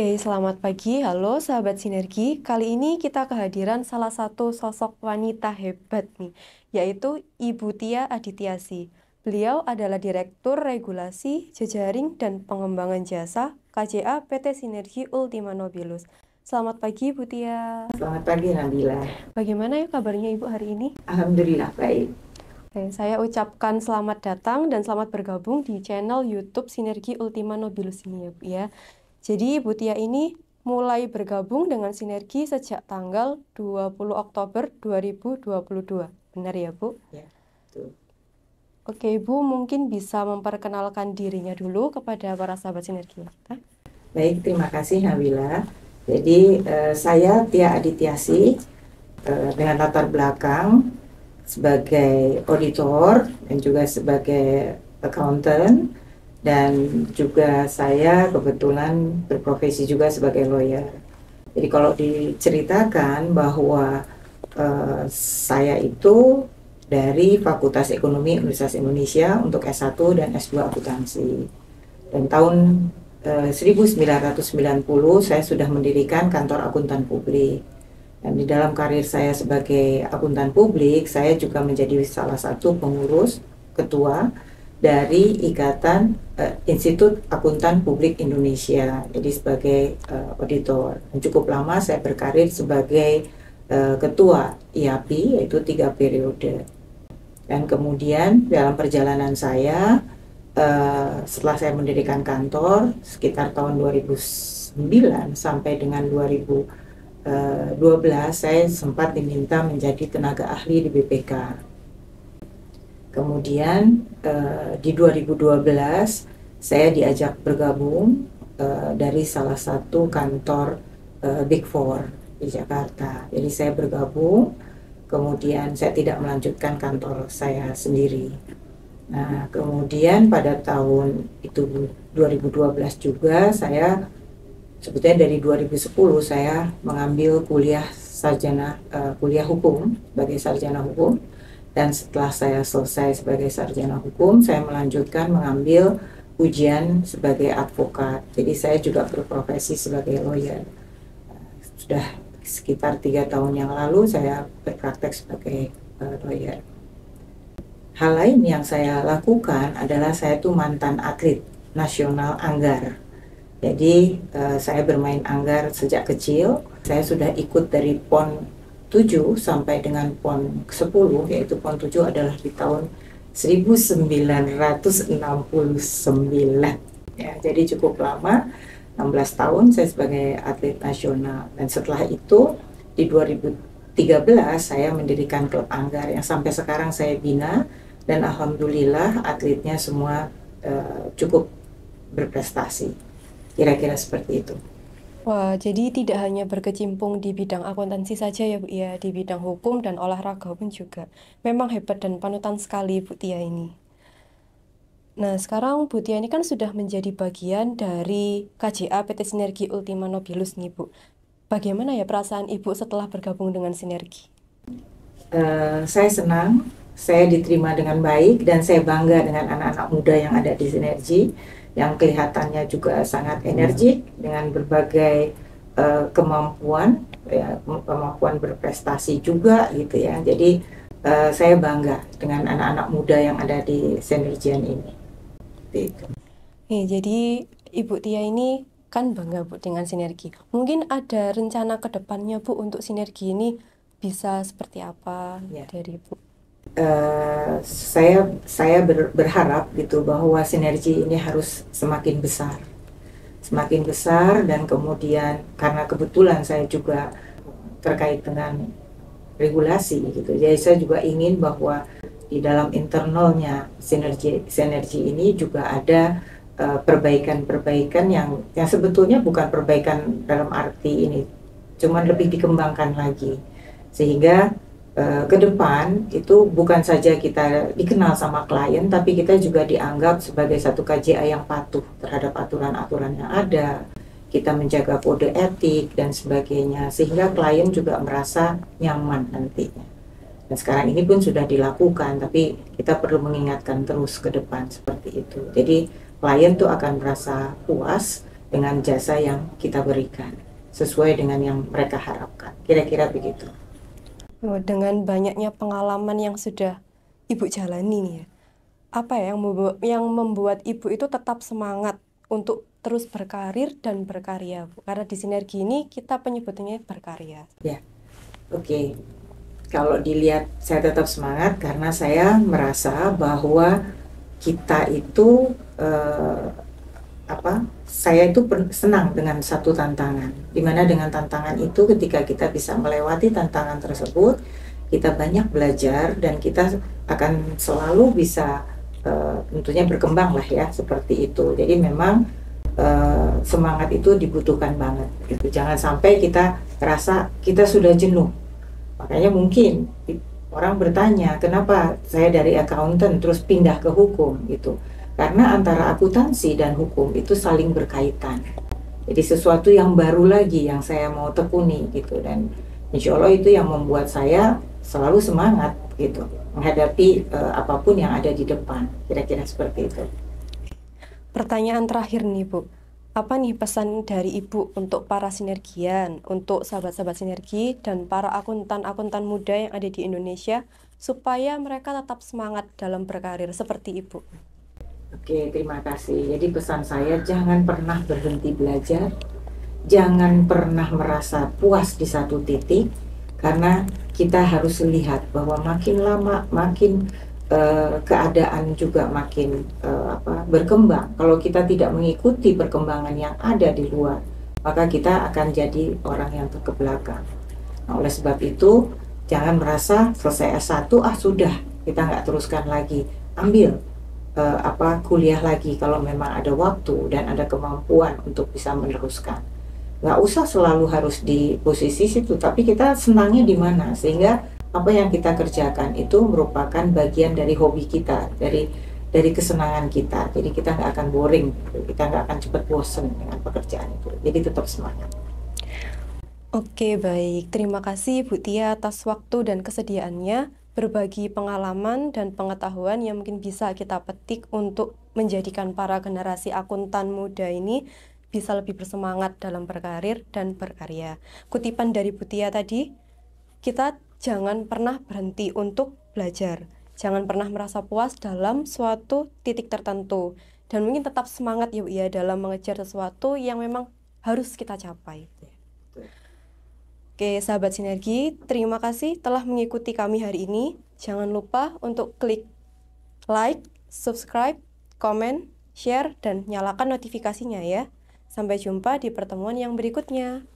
Selamat pagi, halo sahabat Sinergi. Kali ini kita kehadiran salah satu sosok wanita hebat nih, yaitu Ibu Tia Adityasi. Beliau adalah Direktur Regulasi, Jejaring, dan Pengembangan Jasa KJA PT Sinergi Ultima Nobilus. Selamat pagi, Bu Tia. Selamat pagi Nabila. Bagaimana ya kabarnya Ibu hari ini? Alhamdulillah baik. Saya ucapkan selamat datang dan selamat bergabung di channel YouTube Sinergi Ultima Nobilus ini ya, Bu ya. Jadi Bu Tia ini mulai bergabung dengan Sinergi sejak tanggal 20 Oktober 2022. Benar ya, Bu? Ya, betul. Oke, Ibu mungkin bisa memperkenalkan dirinya dulu kepada para sahabat Sinergi kita. Baik, terima kasih Nabila. Jadi saya Tia Adityasi dengan latar belakang sebagai auditor dan juga sebagai accountant, dan juga saya kebetulan berprofesi juga sebagai lawyer. Jadi kalau diceritakan bahwa saya itu dari Fakultas Ekonomi Universitas Indonesia untuk S1 dan S2 akuntansi. Dan tahun 1990 saya sudah mendirikan kantor akuntan publik. Dan di dalam karir saya sebagai akuntan publik, saya juga menjadi salah satu pengurus ketua dari Ikatan Institut Akuntan Publik Indonesia, jadi sebagai auditor. Dan cukup lama saya berkarir sebagai ketua IAPI, yaitu 3 periode. Dan kemudian dalam perjalanan saya, setelah saya mendirikan kantor sekitar tahun 2009 sampai dengan 2012, saya sempat diminta menjadi tenaga ahli di BPK. Kemudian di 2012 saya diajak bergabung dari salah satu kantor Big Four di Jakarta. Jadi saya bergabung, kemudian saya tidak melanjutkan kantor saya sendiri. Nah, kemudian pada tahun itu 2012 juga saya sebetulnya dari 2010 saya mengambil kuliah kuliah hukum sebagai sarjana hukum. Dan setelah saya selesai sebagai sarjana hukum, saya melanjutkan mengambil ujian sebagai advokat. Jadi saya juga berprofesi sebagai lawyer. Sudah sekitar 3 tahun yang lalu saya berpraktek sebagai lawyer. Hal lain yang saya lakukan adalah saya tuh mantan atlet nasional anggar. Jadi saya bermain anggar sejak kecil. Saya sudah ikut dari PON 7 sampai dengan PON 10, yaitu PON 7 adalah di tahun 1969. Ya, jadi cukup lama, 16 tahun saya sebagai atlet nasional. Dan setelah itu di 2013 saya mendirikan klub anggar yang sampai sekarang saya bina, dan alhamdulillah atletnya semua cukup berprestasi. Kira-kira seperti itu. Wah, jadi tidak hanya berkecimpung di bidang akuntansi saja ya, Bu ya, di bidang hukum dan olahraga pun juga. Memang hebat dan panutan sekali Bu Tia ini. Nah, sekarang Bu Tia ini kan sudah menjadi bagian dari KJA PT Sinergi Ultima Nobilus nih, Bu. Bagaimana ya perasaan Ibu setelah bergabung dengan Sinergi? Saya senang, saya diterima dengan baik, dan saya bangga dengan anak-anak muda yang ada di Sinergi, yang kelihatannya juga sangat energik dengan berbagai kemampuan, ya, kemampuan berprestasi juga gitu ya. Jadi saya bangga dengan anak-anak muda yang ada di Sinergian ini. Gitu. Jadi Ibu Tia ini kan bangga Bu dengan Sinergi. Mungkin ada rencana ke depannya Bu untuk Sinergi ini bisa seperti apa Ya. dari Bu? Saya berharap gitu bahwa Sinergi ini harus semakin besar, dan kemudian karena kebetulan saya juga terkait dengan regulasi gitu, jadi saya juga ingin bahwa di dalam internalnya sinergi ini juga ada perbaikan-perbaikan yang sebetulnya bukan perbaikan dalam arti ini, cuman lebih dikembangkan lagi, sehingga ke depan itu bukan saja kita dikenal sama klien, tapi kita juga dianggap sebagai satu KJA yang patuh terhadap aturan-aturan yang ada. Kita menjaga kode etik dan sebagainya, sehingga klien juga merasa nyaman nantinya. Dan sekarang ini pun sudah dilakukan, tapi kita perlu mengingatkan terus ke depan seperti itu. Jadi klien tuh akan merasa puas dengan jasa yang kita berikan, sesuai dengan yang mereka harapkan. Kira-kira begitu. Dengan banyaknya pengalaman yang sudah Ibu jalani nih ya, apa ya yang membuat Ibu itu tetap semangat untuk terus berkarir dan berkarya, Bu? Karena di Sinergi ini kita penyebutannya berkarya. Ya, oke. Kalau dilihat saya tetap semangat karena saya merasa bahwa kita itu saya itu senang dengan satu tantangan, dimana dengan tantangan itu ketika kita bisa melewati tantangan tersebut, kita banyak belajar dan kita akan selalu bisa tentunya berkembang lah ya, seperti itu. Jadi memang semangat itu dibutuhkan banget gitu. Jangan sampai kita rasa kita sudah jenuh. Makanya mungkin orang bertanya, kenapa saya dari accountant terus pindah ke hukum gitu. Karena antara akuntansi dan hukum itu saling berkaitan. Jadi sesuatu yang baru lagi yang saya mau tekuni gitu. Dan insya Allah itu yang membuat saya selalu semangat gitu menghadapi apapun yang ada di depan. Kira-kira seperti itu. Pertanyaan terakhir nih, Bu. Apa nih pesan dari Ibu untuk para sinergian, untuk sahabat-sahabat sinergi, dan para akuntan-akuntan muda yang ada di Indonesia, supaya mereka tetap semangat dalam berkarir seperti Ibu? Oke, terima kasih. Jadi pesan saya, jangan pernah berhenti belajar, jangan pernah merasa puas di satu titik, karena kita harus lihat bahwa makin lama, makin keadaan juga makin berkembang. Kalau kita tidak mengikuti perkembangan yang ada di luar, maka kita akan jadi orang yang terkebelakang. Nah, oleh sebab itu, jangan merasa selesai S1, sudah, kita nggak teruskan lagi. Ambil kuliah lagi kalau memang ada waktu dan ada kemampuan untuk bisa meneruskan. Nggak usah selalu harus di posisi situ, tapi kita senangnya di mana, sehingga apa yang kita kerjakan itu merupakan bagian dari hobi kita, dari kesenangan kita. Jadi kita nggak akan boring, kita nggak akan cepat bosen dengan pekerjaan itu. Jadi tetap semangat. Oke, baik. Terima kasih Bu Tia atas waktu dan kesediaannya berbagi pengalaman dan pengetahuan yang mungkin bisa kita petik untuk menjadikan para generasi akuntan muda ini bisa lebih bersemangat dalam berkarir dan berkarya. Kutipan dari Bu Tia tadi, kita jangan pernah berhenti untuk belajar. Jangan pernah merasa puas dalam suatu titik tertentu. Dan mungkin tetap semangat ya Bu ya dalam mengejar sesuatu yang memang harus kita capai. Oke, sahabat Sinergi, terima kasih telah mengikuti kami hari ini. Jangan lupa untuk klik like, subscribe, komen, share, dan nyalakan notifikasinya ya. Sampai jumpa di pertemuan yang berikutnya.